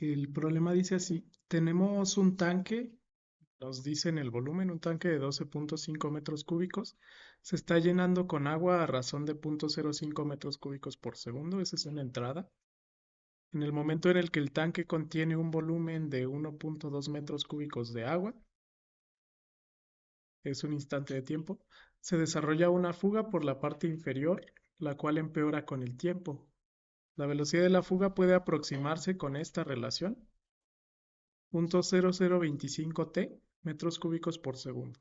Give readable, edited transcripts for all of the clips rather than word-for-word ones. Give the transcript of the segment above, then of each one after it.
El problema dice así, tenemos un tanque, nos dicen el volumen, un tanque de 12.5 metros cúbicos, se está llenando con agua a razón de 0.05 metros cúbicos por segundo, esa es una entrada. En el momento en el que el tanque contiene un volumen de 1.2 metros cúbicos de agua, es un instante de tiempo, se desarrolla una fuga por la parte inferior, la cual empeora con el tiempo. La velocidad de la fuga puede aproximarse con esta relación, 0.0025 t metros cúbicos por segundo,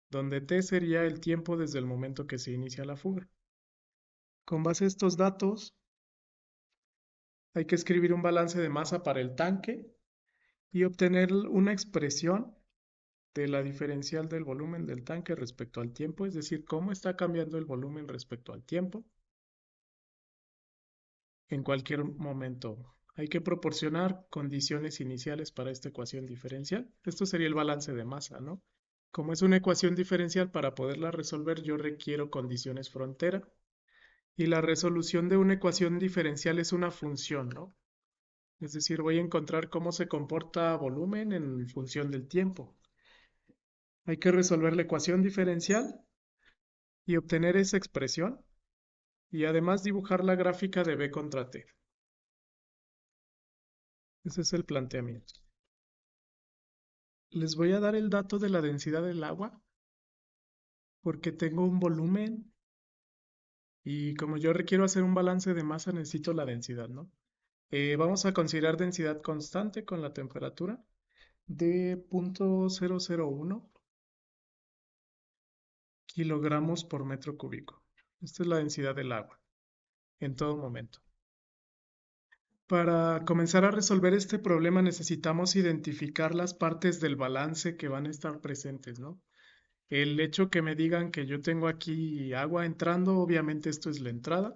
donde t sería el tiempo desde el momento que se inicia la fuga. Con base a estos datos, hay que escribir un balance de masa para el tanque y obtener una expresión de la diferencial del volumen del tanque respecto al tiempo, es decir, cómo está cambiando el volumen respecto al tiempo en cualquier momento. Hay que proporcionar condiciones iniciales para esta ecuación diferencial. Esto sería el balance de masa, ¿no? Como es una ecuación diferencial, para poderla resolver yo requiero condiciones frontera. Y la resolución de una ecuación diferencial es una función, ¿no? Es decir, voy a encontrar cómo se comporta volumen en función del tiempo. Hay que resolver la ecuación diferencial y obtener esa expresión y además dibujar la gráfica de B contra T. Ese es el planteamiento. Les voy a dar el dato de la densidad del agua porque tengo un volumen y como yo requiero hacer un balance de masa necesito la densidad, ¿no? Vamos a considerar densidad constante con la temperatura de 0.001 kilogramos por metro cúbico. Esta es la densidad del agua en todo momento. Para comenzar a resolver este problema necesitamos identificar las partes del balance que van a estar presentes, ¿no? El hecho que me digan que yo tengo aquí agua entrando, obviamente esto es la entrada.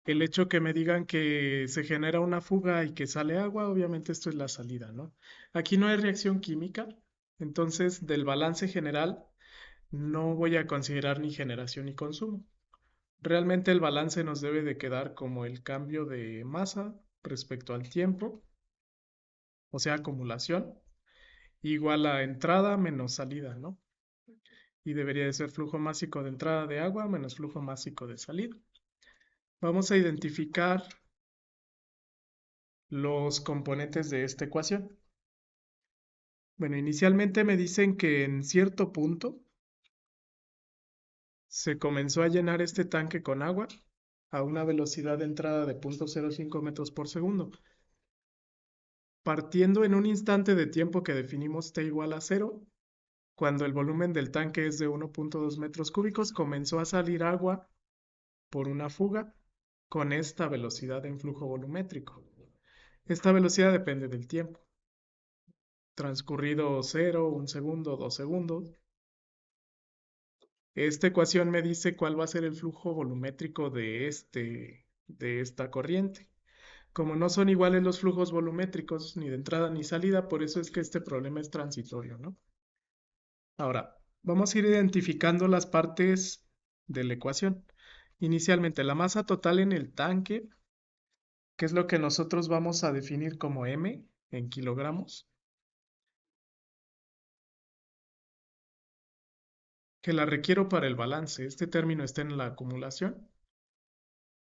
El hecho que me digan que se genera una fuga y que sale agua, obviamente esto es la salida, ¿no? Aquí no hay reacción química, entonces del balance general no voy a considerar ni generación ni consumo. Realmente el balance nos debe de quedar como el cambio de masa respecto al tiempo, o sea, acumulación, igual a entrada menos salida, ¿no? Y debería de ser flujo másico de entrada de agua menos flujo másico de salida. Vamos a identificar los componentes de esta ecuación. Bueno, inicialmente me dicen que en cierto punto se comenzó a llenar este tanque con agua a una velocidad de entrada de 0.05 metros por segundo. Partiendo en un instante de tiempo que definimos t igual a 0, cuando el volumen del tanque es de 1.2 metros cúbicos, comenzó a salir agua por una fuga con esta velocidad en flujo volumétrico. Esta velocidad depende del tiempo. Transcurrido 0, 1 segundo, 2 segundos. Esta ecuación me dice cuál va a ser el flujo volumétrico de esta corriente. Como no son iguales los flujos volumétricos ni de entrada ni salida, por eso es que este problema es transitorio, ¿no? Ahora, vamos a ir identificando las partes de la ecuación. Inicialmente, la masa total en el tanque, que es lo que nosotros vamos a definir como M en kilogramos, que la requiero para el balance. Este término está en la acumulación.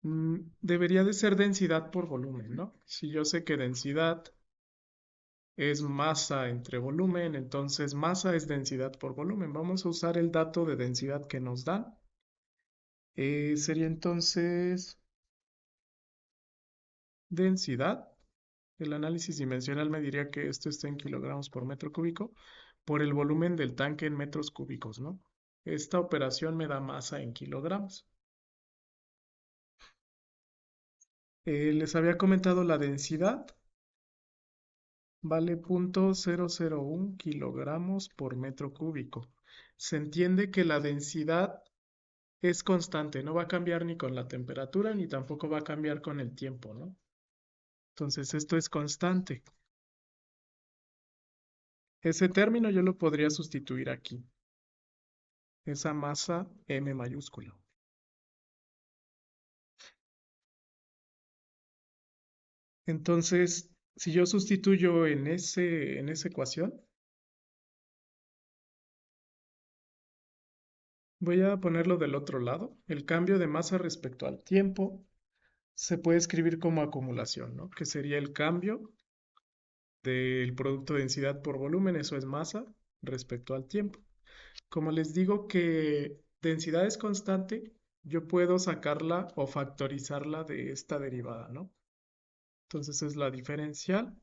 Debería de ser densidad por volumen, ¿no? Si yo sé que densidad es masa entre volumen, entonces masa es densidad por volumen. Vamos a usar el dato de densidad que nos dan. Sería entonces densidad. El análisis dimensional me diría que esto está en kilogramos por metro cúbico por el volumen del tanque en metros cúbicos, ¿no? Esta operación me da masa en kilogramos. Les había comentado la densidad. Vale 0.001 kilogramos por metro cúbico. Se entiende que la densidad es constante, no va a cambiar ni con la temperatura ni tampoco va a cambiar con el tiempo, ¿no? Entonces esto es constante. Ese término yo lo podría sustituir aquí. Esa masa M mayúscula. Entonces, si yo sustituyo en esa ecuación, voy a ponerlo del otro lado. El cambio de masa respecto al tiempo se puede escribir como acumulación, ¿no? Que sería el cambio del producto de densidad por volumen, eso es masa, respecto al tiempo. Como les digo que densidad es constante, yo puedo sacarla o factorizarla de esta derivada, ¿no? Entonces es la diferencial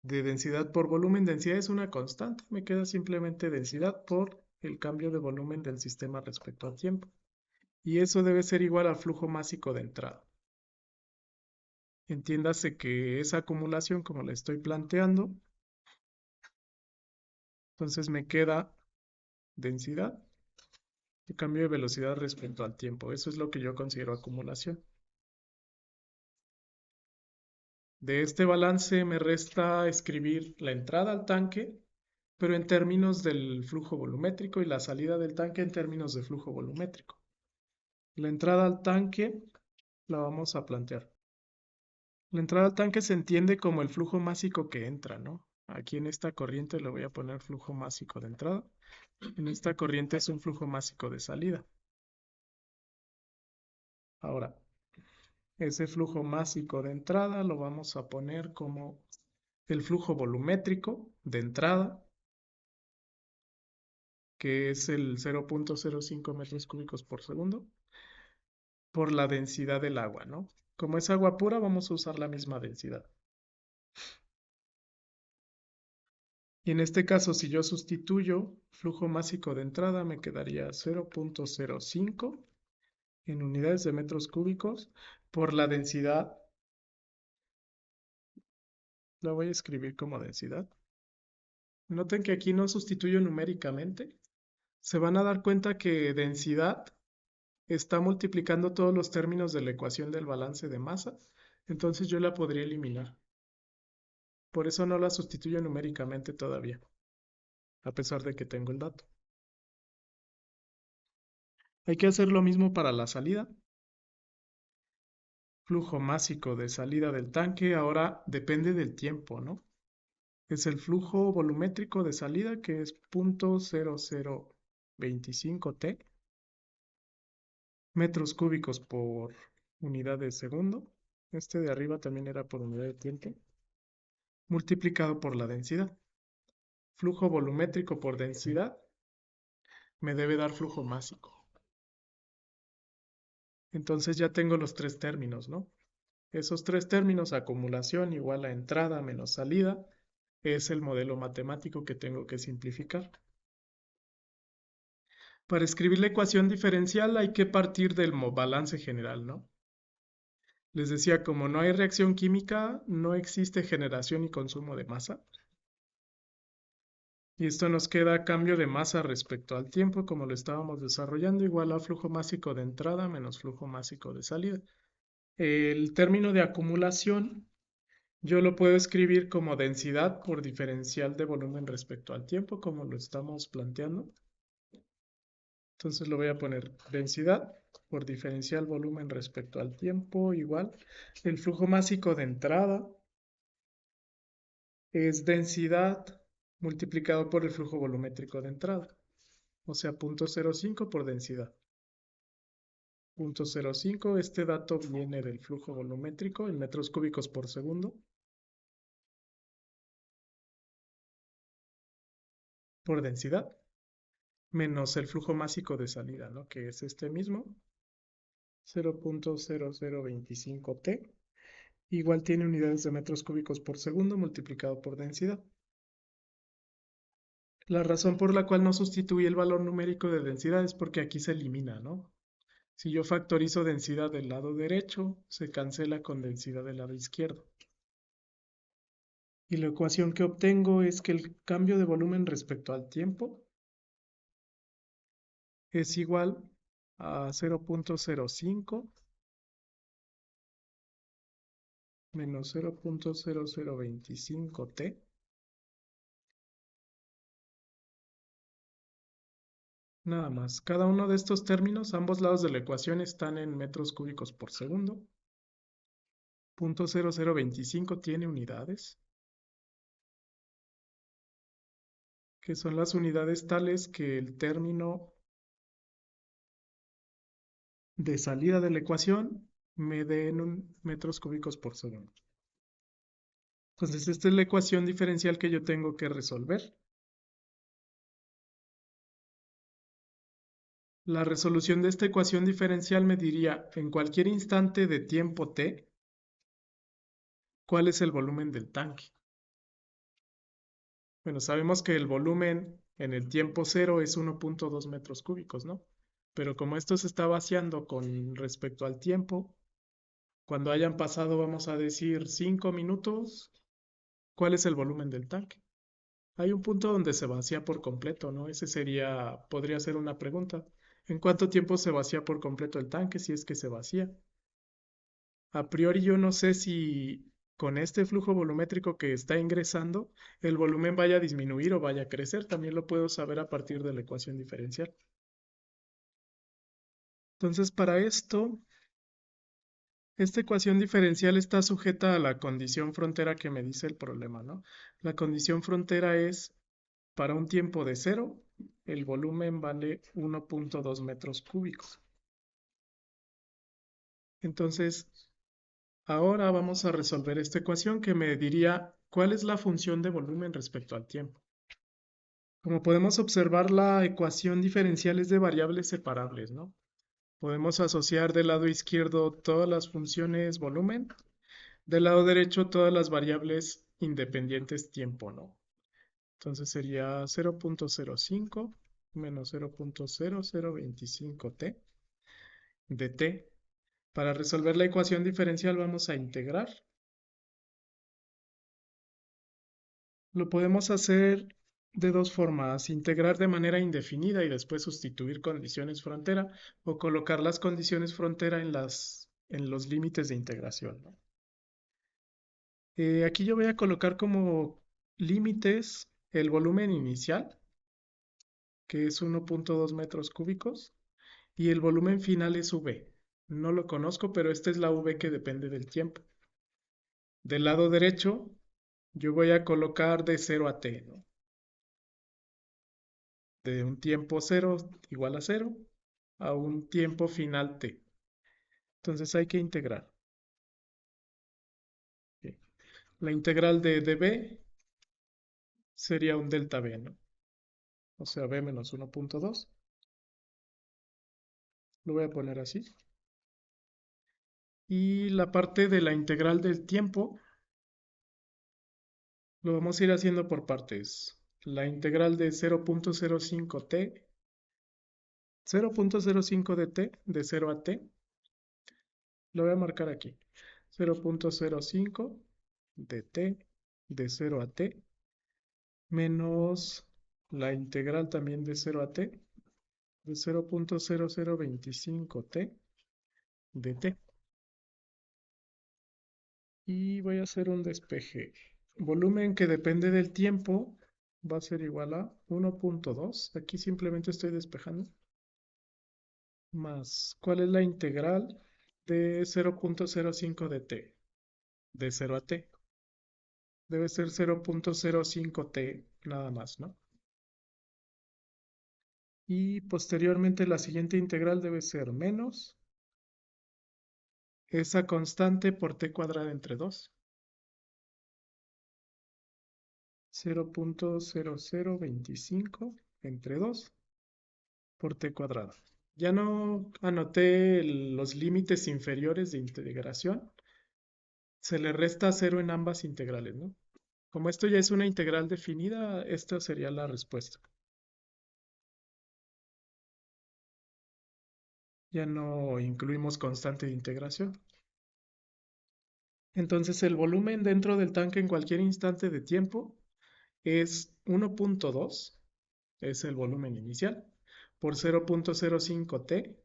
de densidad por volumen. Densidad es una constante, me queda simplemente densidad por el cambio de volumen del sistema respecto al tiempo. Y eso debe ser igual al flujo másico de entrada. Entiéndase que esa acumulación, como la estoy planteando, entonces me queda densidad y cambio de velocidad respecto al tiempo. Eso es lo que yo considero acumulación. De este balance me resta escribir la entrada al tanque, pero en términos del flujo volumétrico y la salida del tanque en términos de flujo volumétrico. La entrada al tanque la vamos a plantear. La entrada al tanque se entiende como el flujo másico que entra, ¿no? Aquí en esta corriente le voy a poner flujo másico de entrada. En esta corriente es un flujo másico de salida. Ahora, ese flujo másico de entrada lo vamos a poner como el flujo volumétrico de entrada, que es el 0.05 metros cúbicos por segundo, por la densidad del agua, ¿no? Como es agua pura, vamos a usar la misma densidad. Y en este caso, si yo sustituyo flujo másico de entrada, me quedaría 0.05 en unidades de metros cúbicos por la densidad. La voy a escribir como densidad. Noten que aquí no sustituyo numéricamente. Se van a dar cuenta que densidad está multiplicando todos los términos de la ecuación del balance de masa. Entonces yo la podría eliminar. Por eso no la sustituyo numéricamente todavía, a pesar de que tengo el dato. Hay que hacer lo mismo para la salida. Flujo másico de salida del tanque ahora depende del tiempo, ¿no? Es el flujo volumétrico de salida que es 0.0025 T metros cúbicos por unidad de segundo. Este de arriba también era por unidad de tiempo. Multiplicado por la densidad. Flujo volumétrico por densidad me debe dar flujo másico. Entonces ya tengo los tres términos, ¿no? Esos tres términos, acumulación igual a entrada menos salida, es el modelo matemático que tengo que simplificar. Para escribir la ecuación diferencial hay que partir del balance general, ¿no? Les decía, como no hay reacción química, no existe generación y consumo de masa. Y esto nos queda cambio de masa respecto al tiempo, como lo estábamos desarrollando, igual a flujo másico de entrada menos flujo másico de salida. El término de acumulación yo lo puedo escribir como densidad por diferencial de volumen respecto al tiempo, como lo estamos planteando. Entonces lo voy a poner densidad por diferencial volumen respecto al tiempo, igual. El flujo másico de entrada es densidad multiplicado por el flujo volumétrico de entrada, o sea, 0.05 por densidad. 0.05, este dato viene del flujo volumétrico en metros cúbicos por segundo, por densidad, menos el flujo másico de salida, ¿no? Que es este mismo, 0.0025 T, igual tiene unidades de metros cúbicos por segundo multiplicado por densidad. La razón por la cual no sustituye el valor numérico de densidad es porque aquí se elimina, ¿no? Si yo factorizo densidad del lado derecho, se cancela con densidad del lado izquierdo. Y la ecuación que obtengo es que el cambio de volumen respecto al tiempo es igual a 0.05 menos 0.0025 T. Nada más. Cada uno de estos términos, ambos lados de la ecuación están en metros cúbicos por segundo. .0025 tiene unidades, que son las unidades tales que el término de salida de la ecuación me dé en metros cúbicos por segundo. Entonces, esta es la ecuación diferencial que yo tengo que resolver. La resolución de esta ecuación diferencial me diría, en cualquier instante de tiempo t, ¿cuál es el volumen del tanque? Bueno, sabemos que el volumen en el tiempo cero es 1.2 metros cúbicos, ¿no? Pero como esto se está vaciando con respecto al tiempo, cuando hayan pasado, vamos a decir, 5 minutos, ¿cuál es el volumen del tanque? Hay un punto donde se vacía por completo, ¿no? Podría ser una pregunta. ¿En cuánto tiempo se vacía por completo el tanque si es que se vacía? A priori yo no sé si con este flujo volumétrico que está ingresando, el volumen vaya a disminuir o vaya a crecer. También lo puedo saber a partir de la ecuación diferencial. Entonces, para esto, esta ecuación diferencial está sujeta a la condición frontera que me dice el problema, ¿no? La condición frontera es, para un tiempo de cero, el volumen vale 1.2 metros cúbicos. Entonces, ahora vamos a resolver esta ecuación que me diría cuál es la función de volumen respecto al tiempo. Como podemos observar, la ecuación diferencial es de variables separables, ¿no? Podemos asociar del lado izquierdo todas las funciones volumen, del lado derecho todas las variables independientes tiempo, ¿no? Entonces sería 0.05 menos 0.0025t de t. Para resolver la ecuación diferencial vamos a integrar. Lo podemos hacer de dos formas: integrar de manera indefinida y después sustituir condiciones frontera, o colocar las condiciones frontera en los límites de integración, ¿no? Aquí yo voy a colocar como límites el volumen inicial, que es 1.2 metros cúbicos, y el volumen final es V. No lo conozco, pero esta es la V que depende del tiempo. Del lado derecho, yo voy a colocar de 0 a t, ¿no? De un tiempo 0 igual a 0 a un tiempo final t. Entonces hay que integrar. Ok. La integral de dB sería un delta B, ¿no? O sea, B menos 1.2. Lo voy a poner así. Y la parte de la integral del tiempo lo vamos a ir haciendo por partes. La integral de 0.05t, 0.05 de t, de 0 a t, lo voy a marcar aquí. 0.05 de t, de 0 a t, menos la integral también de 0 a t, de 0.0025t de t. Y voy a hacer un despeje. Volumen que depende del tiempo va a ser igual a 1.2. Aquí simplemente estoy despejando. Más, ¿cuál es la integral de 0.05 de t? De 0 a t. Debe ser 0.05t nada más, ¿no? Y posteriormente la siguiente integral debe ser menos esa constante por t cuadrada entre 2. 0.0025 entre 2 por t cuadrada. Ya no anoté los límites inferiores de integración. Se le resta 0 en ambas integrales, ¿no? Como esto ya es una integral definida, esta sería la respuesta. Ya no incluimos constante de integración. Entonces el volumen dentro del tanque en cualquier instante de tiempo es 1.2, es el volumen inicial, por 0.05t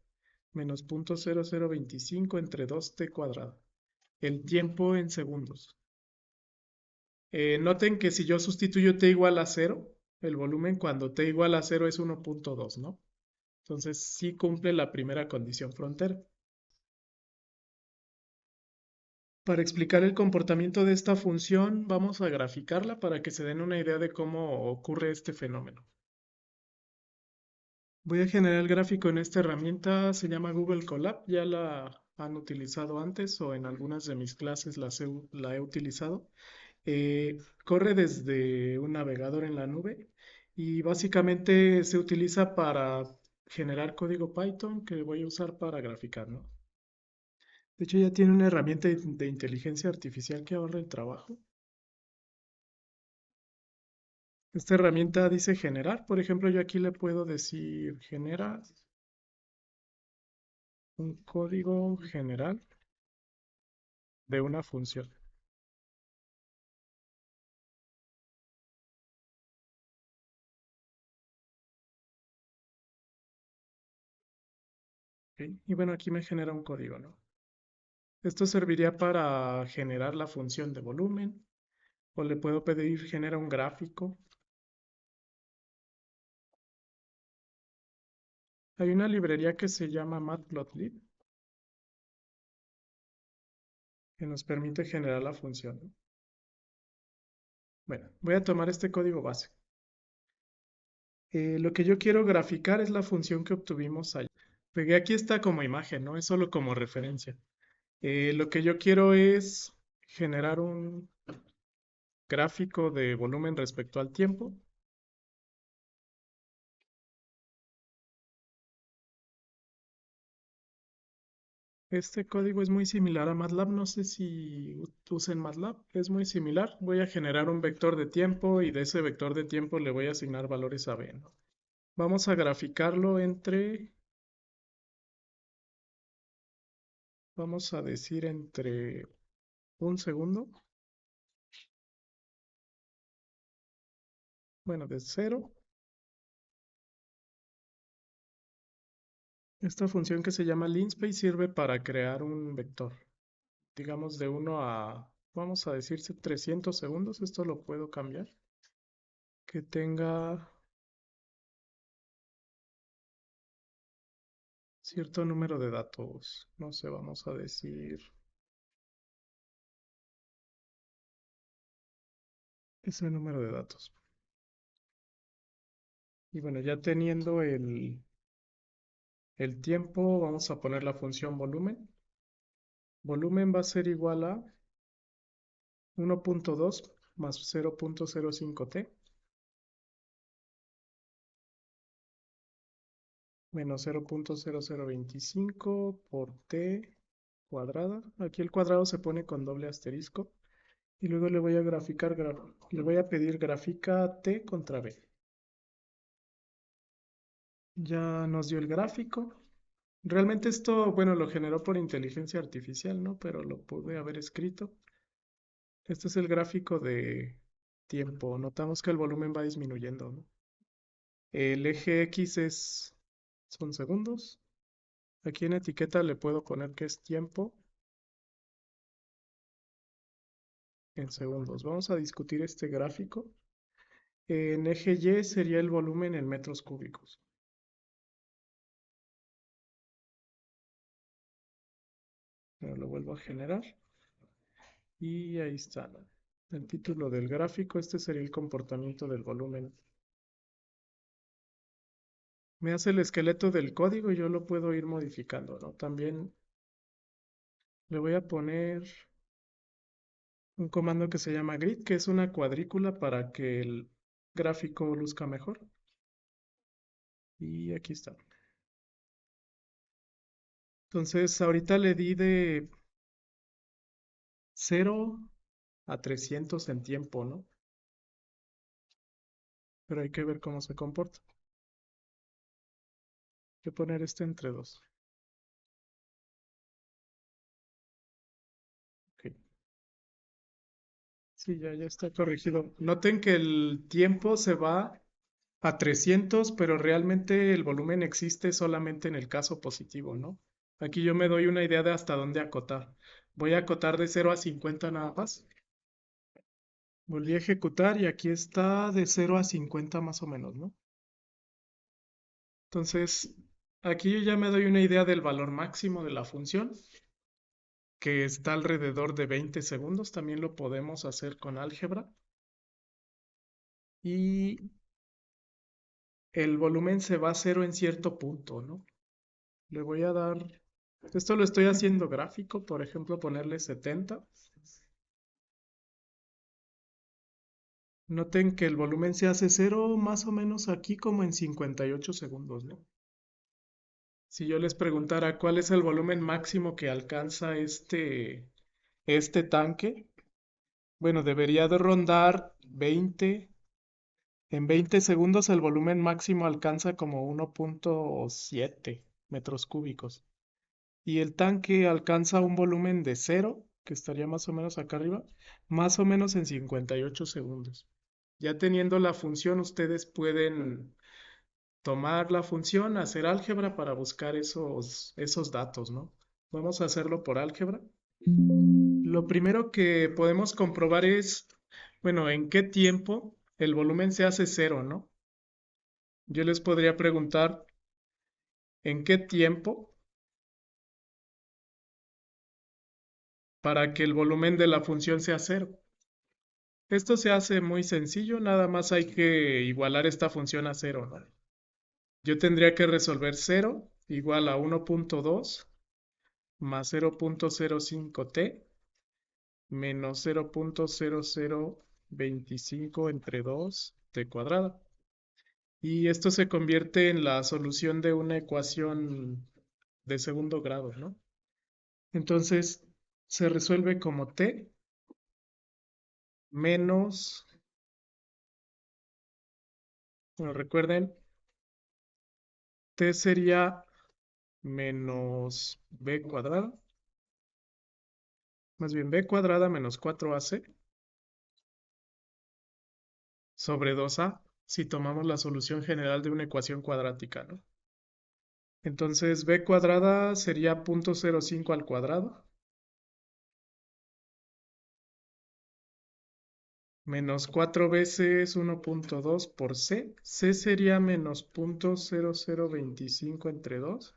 menos 0.0025 entre 2t cuadrado. El tiempo en segundos. Noten que si yo sustituyo t igual a 0, el volumen cuando t igual a 0 es 1.2, ¿no? Entonces sí cumple la primera condición frontera. Para explicar el comportamiento de esta función, vamos a graficarla para que se den una idea de cómo ocurre este fenómeno. Voy a generar el gráfico en esta herramienta, se llama Google Colab, ya la han utilizado antes o en algunas de mis clases la he utilizado. Corre desde un navegador en la nube y básicamente se utiliza para generar código Python que voy a usar para graficar, ¿no? De hecho, ya tiene una herramienta de inteligencia artificial que ahorra el trabajo. Esta herramienta dice generar. Por ejemplo, yo aquí le puedo decir genera un código general de una función. ¿Ok? Y bueno, aquí me genera un código, ¿no? Esto serviría para generar la función de volumen o le puedo pedir genera un gráfico. Hay una librería que se llama Matplotlib que nos permite generar la función, ¿no? Bueno, voy a tomar este código base. Lo que yo quiero graficar es la función que obtuvimos allá. Pegué aquí está como imagen, ¿no? Es solo como referencia. Lo que yo quiero es generar un gráfico de volumen respecto al tiempo. Este código es muy similar a MATLAB. No sé si usen MATLAB. Es muy similar. Voy a generar un vector de tiempo y de ese vector de tiempo le voy a asignar valores a b, ¿no? Vamos a graficarlo entre, vamos a decir entre un segundo. Bueno, de cero. Esta función que se llama linspace sirve para crear un vector. Digamos de uno a, vamos a decirse 300 segundos. Esto lo puedo cambiar. Que tenga cierto número de datos. No sé, vamos a decir ese número de datos. Y bueno, ya teniendo el tiempo, vamos a poner la función volumen. Volumen va a ser igual a 1.2 más 0.05t menos 0.0025 por t cuadrada. Aquí el cuadrado se pone con doble asterisco. Y luego le voy a graficar, le voy a pedir gráfica t contra b. Ya nos dio el gráfico. Realmente esto, bueno, lo generó por inteligencia artificial, ¿no? Pero lo pude haber escrito. Este es el gráfico de tiempo. Notamos que el volumen va disminuyendo, ¿no? El eje X son segundos. Aquí en etiqueta le puedo poner que es tiempo en segundos. Vamos a discutir este gráfico. En eje Y sería el volumen en metros cúbicos. Pero lo vuelvo a generar. Y ahí está, ¿no? El título del gráfico. Este sería el comportamiento del volumen. Me hace el esqueleto del código y yo lo puedo ir modificando, ¿no? También le voy a poner un comando que se llama grid, que es una cuadrícula para que el gráfico luzca mejor. Y aquí está. Entonces, ahorita le di de 0 a 300 en tiempo, ¿no? Pero hay que ver cómo se comporta. Hay que poner este entre 2. Ok. Sí, ya está corregido. Noten que el tiempo se va a 300, pero realmente el volumen existe solamente en el caso positivo, ¿no? Aquí yo me doy una idea de hasta dónde acotar. Voy a acotar de 0 a 50 nada más. Volví a ejecutar y aquí está de 0 a 50 más o menos, ¿no? Entonces, aquí yo ya me doy una idea del valor máximo de la función. que está alrededor de 20 segundos. También lo podemos hacer con álgebra. Y el volumen se va a cero en cierto punto, ¿no? Le voy a dar, esto lo estoy haciendo gráfico, por ejemplo, ponerle 70. Noten que el volumen se hace cero más o menos aquí como en 58 segundos, ¿no? Si yo les preguntara cuál es el volumen máximo que alcanza este tanque, bueno, debería de rondar 20. En 20 segundos el volumen máximo alcanza como 1.7 metros cúbicos. Y el tanque alcanza un volumen de cero, que estaría más o menos acá arriba, más o menos en 58 segundos. Ya teniendo la función, ustedes pueden tomar la función, hacer álgebra para buscar esos datos, ¿no? Vamos a hacerlo por álgebra. Lo primero que podemos comprobar es, bueno, en qué tiempo el volumen se hace cero, ¿no? Yo les podría preguntar, ¿en qué tiempo para que el volumen de la función sea cero? Esto se hace muy sencillo, nada más hay que igualar esta función a cero, ¿no? Yo tendría que resolver cero igual a 1.2 más 0.05t menos 0.0025 entre 2 t cuadrada. Y esto se convierte en la solución de una ecuación de segundo grado, ¿no? Entonces se resuelve como t menos, bueno, recuerden, t sería menos b cuadrada, más bien b cuadrada menos 4ac sobre 2a, si tomamos la solución general de una ecuación cuadrática, ¿no? Entonces b cuadrada sería 0.05 al cuadrado menos 4 veces 1.2 por c. C sería menos 0.0025 entre 2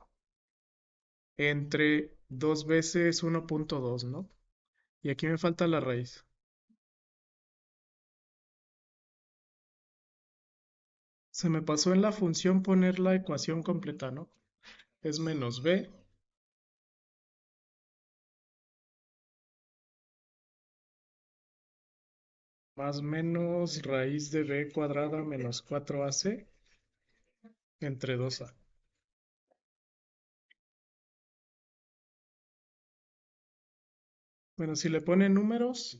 entre 2 veces 1.2, ¿no? Y aquí me falta la raíz. Se me pasó en la función poner la ecuación completa, ¿no? Es menos b más menos raíz de b cuadrada menos 4ac entre 2a. Bueno, si le ponen números,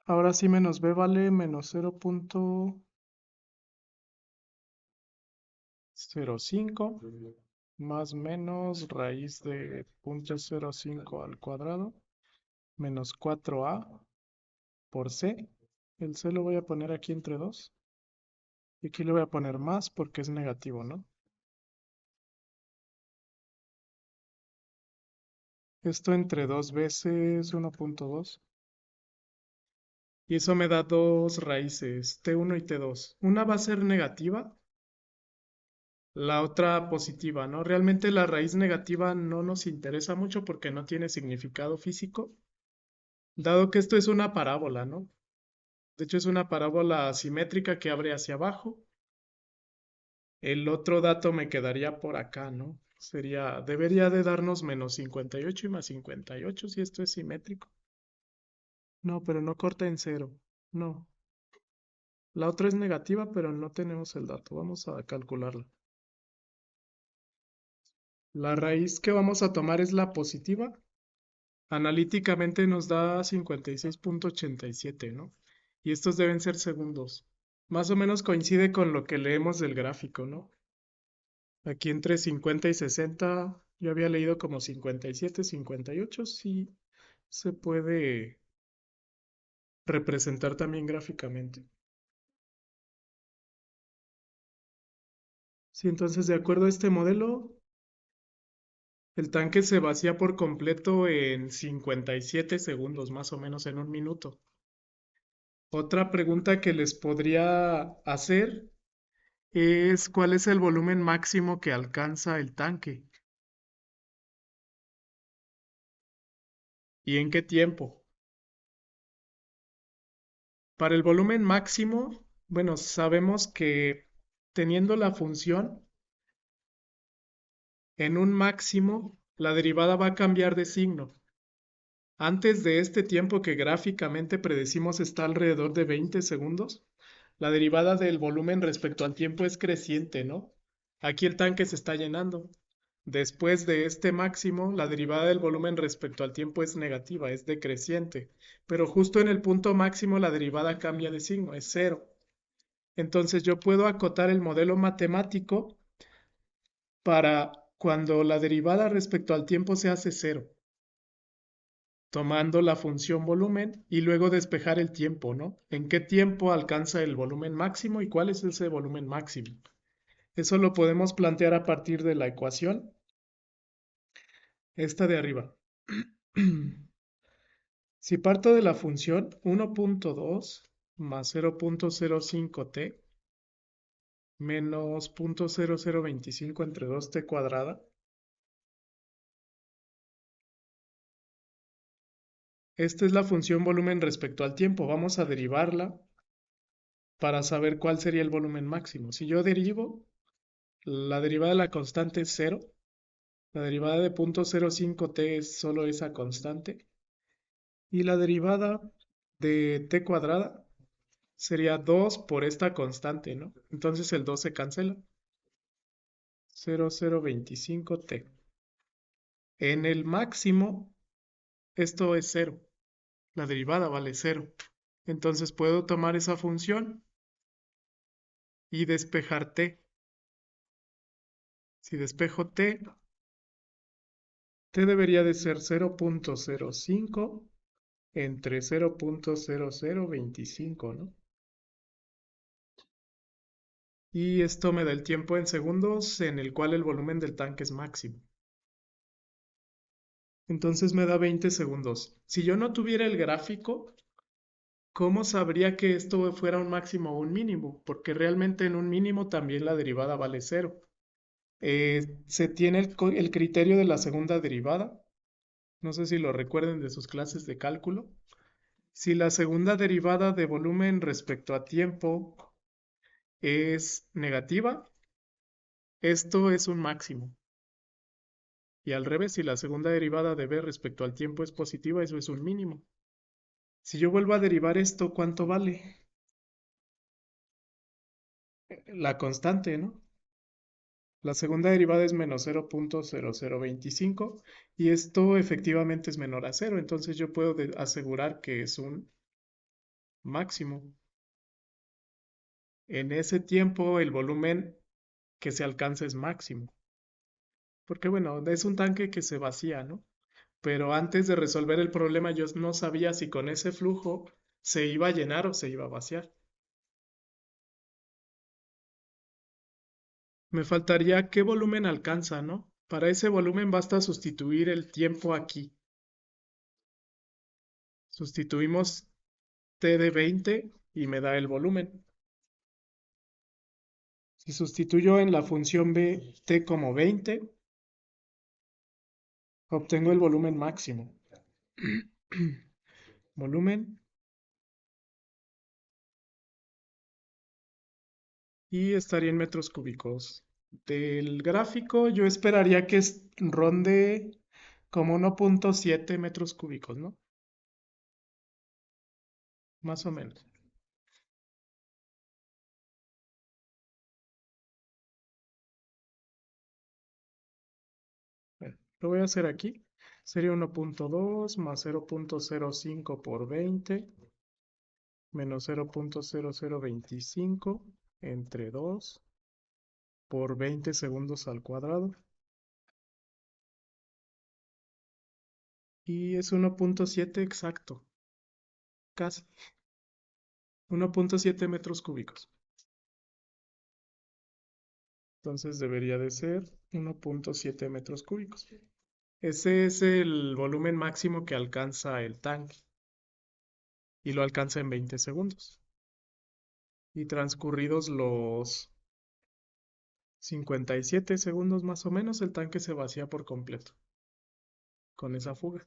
ahora sí menos b vale menos 0.05 más menos raíz de 0.05 al cuadrado menos 4a por c. El c lo voy a poner aquí entre 2 y aquí le voy a poner más porque es negativo, ¿no? Esto entre 2 veces 1.2 y eso me da dos raíces, t1 y t2. Una va a ser negativa, la otra positiva, ¿no? Realmente la raíz negativa no nos interesa mucho porque no tiene significado físico, dado que esto es una parábola, ¿no? De hecho es una parábola asimétrica que abre hacia abajo. El otro dato me quedaría por acá, ¿no? Sería, debería de darnos menos 58 y más 58 si esto es simétrico. No, pero no corta en cero. No. La otra es negativa, pero no tenemos el dato. Vamos a calcularla. La raíz que vamos a tomar es la positiva. Analíticamente nos da 56.87, ¿no? Y estos deben ser segundos. Más o menos coincide con lo que leemos del gráfico, ¿no? Aquí entre 50 y 60, yo había leído como 57, 58, sí se puede representar también gráficamente. Sí, entonces de acuerdo a este modelo, el tanque se vacía por completo en 57 segundos, más o menos en un minuto. Otra pregunta que les podría hacer es ¿cuál es el volumen máximo que alcanza el tanque? y en qué tiempo. Para el volumen máximo, bueno, sabemos que teniendo la función en un máximo, la derivada va a cambiar de signo. Antes de este tiempo que gráficamente predecimos está alrededor de 20 segundos, la derivada del volumen respecto al tiempo es creciente, ¿no? Aquí el tanque se está llenando. Después de este máximo, la derivada del volumen respecto al tiempo es negativa, es decreciente. Pero justo en el punto máximo la derivada cambia de signo, es cero. Entonces yo puedo acotar el modelo matemático para cuando la derivada respecto al tiempo se hace cero, tomando la función volumen y luego despejar el tiempo, ¿no? ¿En qué tiempo alcanza el volumen máximo y cuál es ese volumen máximo? Eso lo podemos plantear a partir de la ecuación, esta de arriba. Si parto de la función 1.2 más 0.05t menos 0.0025 entre 2t cuadrada, esta es la función volumen respecto al tiempo. Vamos a derivarla para saber cuál sería el volumen máximo. Si yo derivo, la derivada de la constante es cero. La derivada de 0.05t es solo esa constante. Y la derivada de t cuadrada sería 2 por esta constante, ¿no? Entonces el 2 se cancela. 0.025t. En el máximo, esto es cero. La derivada vale cero. Entonces puedo tomar esa función y despejar t. Si despejo t, t debería de ser 0.05 entre 0.0025, ¿no? Y esto me da el tiempo en segundos en el cual el volumen del tanque es máximo. Entonces me da 20 segundos. Si yo no tuviera el gráfico, ¿cómo sabría que esto fuera un máximo o un mínimo? Porque realmente en un mínimo también la derivada vale cero. Se tiene el criterio de la segunda derivada. No sé si lo recuerden de sus clases de cálculo. Si la segunda derivada de volumen respecto a tiempo es negativa, esto es un máximo. Y al revés, si la segunda derivada de b respecto al tiempo es positiva, eso es un mínimo. Si yo vuelvo a derivar esto, ¿cuánto vale? La constante, ¿no? La segunda derivada es menos 0.0025 y esto efectivamente es menor a cero, entonces yo puedo asegurar que es un máximo. En ese tiempo el volumen que se alcanza es máximo, porque bueno, es un tanque que se vacía, ¿no? Pero antes de resolver el problema yo no sabía si con ese flujo se iba a llenar o se iba a vaciar. Me faltaría qué volumen alcanza, ¿no? Para ese volumen basta sustituir el tiempo aquí. Sustituimos t de 20 y me da el volumen. Si sustituyo en la función b t como 20, obtengo el volumen máximo. Volumen y estaría en metros cúbicos. Del gráfico yo esperaría que ronde como 1.7 metros cúbicos, ¿no? Más o menos. Bueno, lo voy a hacer aquí. Sería 1.2 más 0.05 por 20 menos 0.0025 entre 2 por 20 segundos al cuadrado. Y es 1.7 exacto, casi. 1.7 metros cúbicos. Entonces debería de ser 1.7 metros cúbicos. Ese es el volumen máximo que alcanza el tanque y lo alcanza en 20 segundos. Y transcurridos los 57 segundos más o menos, el tanque se vacía por completo con esa fuga.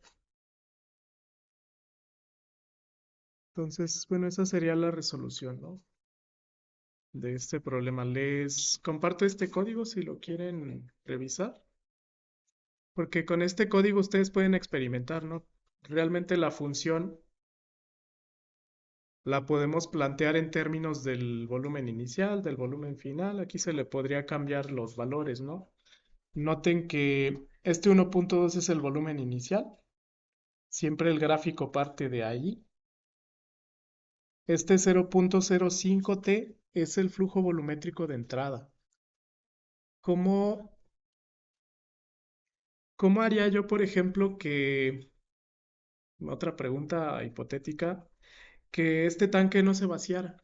Entonces, bueno, esa sería la resolución, ¿no? De este problema. Les comparto este código si lo quieren revisar, porque con este código ustedes pueden experimentar, ¿no? Realmente la función la podemos plantear en términos del volumen inicial, del volumen final. Aquí se le podría cambiar los valores, ¿no? Noten que este 1.2 es el volumen inicial. Siempre el gráfico parte de ahí. Este 0.05T es el flujo volumétrico de entrada. ¿Cómo, cómo haría yo, por ejemplo, que, otra pregunta hipotética, que este tanque no se vaciara?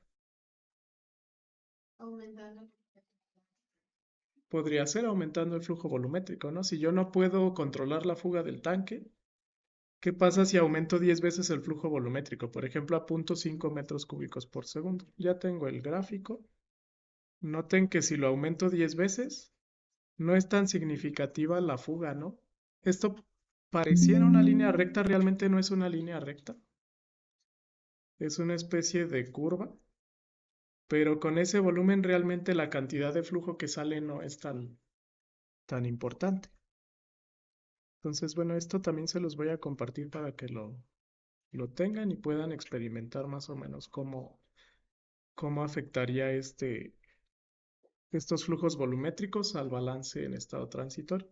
Podría ser aumentando el flujo volumétrico, ¿no? Si yo no puedo controlar la fuga del tanque, ¿qué pasa si aumento 10 veces el flujo volumétrico? Por ejemplo, a 0.5 metros cúbicos por segundo. Ya tengo el gráfico. Noten que si lo aumento 10 veces, no es tan significativa la fuga, ¿no? Esto pareciera una línea recta, realmente no es una línea recta. Es una especie de curva, pero con ese volumen realmente la cantidad de flujo que sale no es tan importante. Entonces, bueno, esto también se los voy a compartir para que lo tengan y puedan experimentar más o menos cómo afectaría estos flujos volumétricos al balance en estado transitorio.